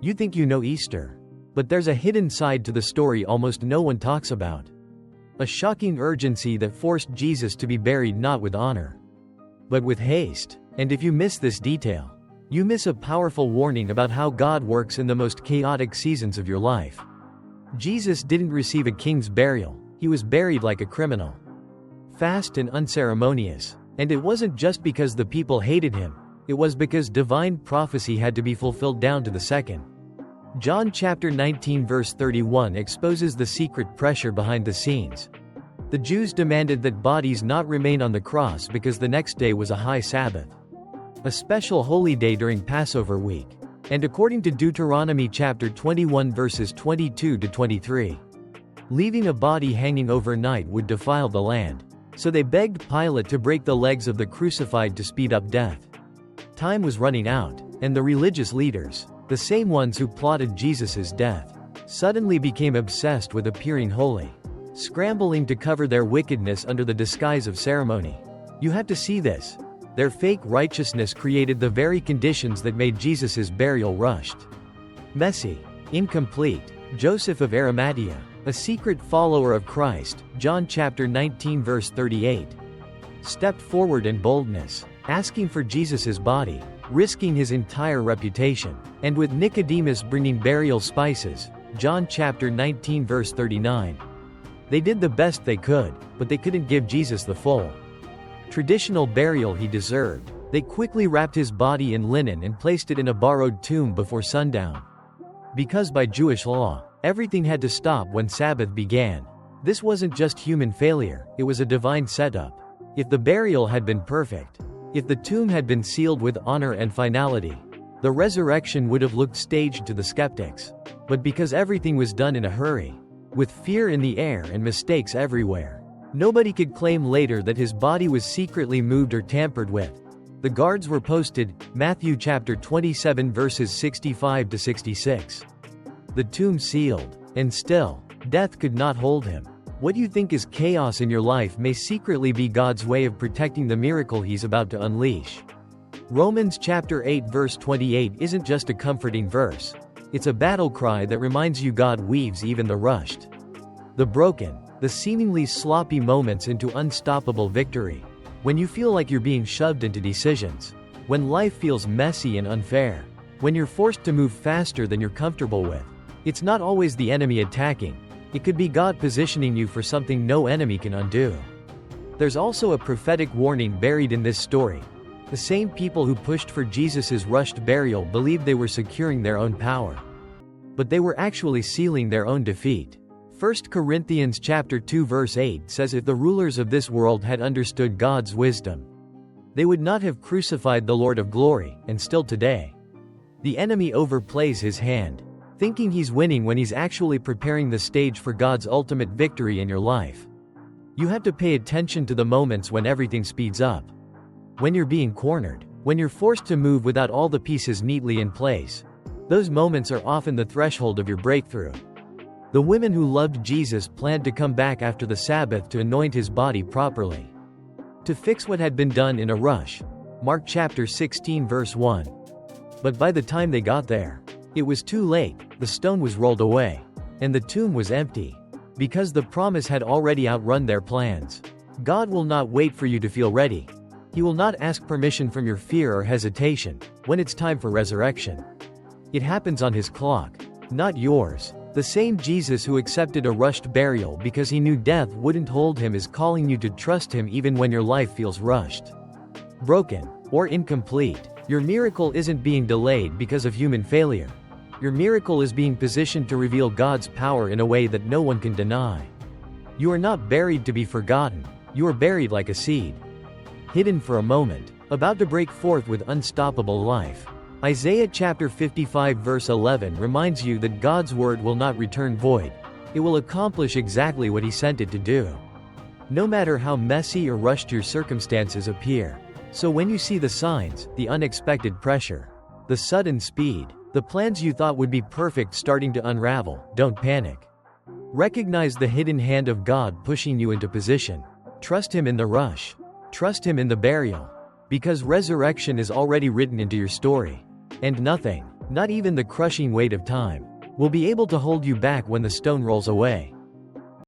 You think you know Easter. But there's a hidden side to the story almost no one talks about. A shocking urgency that forced Jesus to be buried not with honor, but with haste. And if you miss this detail, you miss a powerful warning about how God works in the most chaotic seasons of your life. Jesus didn't receive a king's burial, he was buried like a criminal. Fast and unceremonious. And it wasn't just because the people hated him, it was because divine prophecy had to be fulfilled down to the second. John chapter 19 verse 31 exposes the secret pressure behind the scenes. The Jews demanded that bodies not remain on the cross because the next day was a high Sabbath, a special holy day during Passover week. And according to Deuteronomy chapter 21 verses 22 to 23, leaving a body hanging overnight would defile the land. So they begged Pilate to break the legs of the crucified to speed up death. Time was running out, and the religious leaders, the same ones who plotted Jesus' death, suddenly became obsessed with appearing holy, scrambling to cover their wickedness under the disguise of ceremony. You have to see this. Their fake righteousness created the very conditions that made Jesus' burial rushed, messy, incomplete. Joseph of Arimathea, a secret follower of Christ, John chapter 19 verse 38, stepped forward in boldness, asking for Jesus' body, risking his entire reputation, and with Nicodemus bringing burial spices, John chapter 19 verse 39. They did the best they could, but they couldn't give Jesus the full, traditional burial he deserved. They quickly wrapped his body in linen and placed it in a borrowed tomb before sundown. Because by Jewish law, everything had to stop when Sabbath began. This wasn't just human failure, it was a divine setup. If the burial had been perfect, if the tomb had been sealed with honor and finality, the resurrection would have looked staged to the skeptics. But because everything was done in a hurry, with fear in the air and mistakes everywhere, nobody could claim later that his body was secretly moved or tampered with. The guards were posted, Matthew chapter 27 verses 65 to 66. The tomb sealed, and still, death could not hold him. What you think is chaos in your life may secretly be God's way of protecting the miracle he's about to unleash. Romans chapter 8 verse 28 isn't just a comforting verse. It's a battle cry that reminds you God weaves even the rushed, the broken, the seemingly sloppy moments into unstoppable victory. When you feel like you're being shoved into decisions, when life feels messy and unfair, when you're forced to move faster than you're comfortable with, it's not always the enemy attacking. It could be God positioning you for something no enemy can undo. There's also a prophetic warning buried in this story. The same people who pushed for Jesus' rushed burial believed they were securing their own power, but they were actually sealing their own defeat. 1 Corinthians chapter 2 verse 8 says if the rulers of this world had understood God's wisdom, they would not have crucified the Lord of glory. And still today, the enemy overplays his hand, thinking he's winning when he's actually preparing the stage for God's ultimate victory in your life. You have to pay attention to the moments when everything speeds up. When you're being cornered, when you're forced to move without all the pieces neatly in place. Those moments are often the threshold of your breakthrough. The women who loved Jesus planned to come back after the Sabbath to anoint his body properly, to fix what had been done in a rush. Mark chapter 16 verse 1. But by the time they got there, it was too late. The stone was rolled away, and the tomb was empty, because the promise had already outrun their plans. God will not wait for you to feel ready. He will not ask permission from your fear or hesitation when it's time for resurrection. It happens on his clock, not yours. The same Jesus who accepted a rushed burial because he knew death wouldn't hold him is calling you to trust him even when your life feels rushed, broken, or incomplete. Your miracle isn't being delayed because of human failure. Your miracle is being positioned to reveal God's power in a way that no one can deny. You are not buried to be forgotten. You are buried like a seed, hidden for a moment, about to break forth with unstoppable life. Isaiah chapter 55 verse 11 reminds you that God's word will not return void. It will accomplish exactly what he sent it to do, no matter how messy or rushed your circumstances appear. So when you see the signs, the unexpected pressure, the sudden speed, the plans you thought would be perfect starting to unravel, don't panic. Recognize the hidden hand of God pushing you into position. Trust him in the rush. Trust him in the burial. Because resurrection is already written into your story. And nothing, Not even the crushing weight of time will be able to hold you back when the stone rolls away.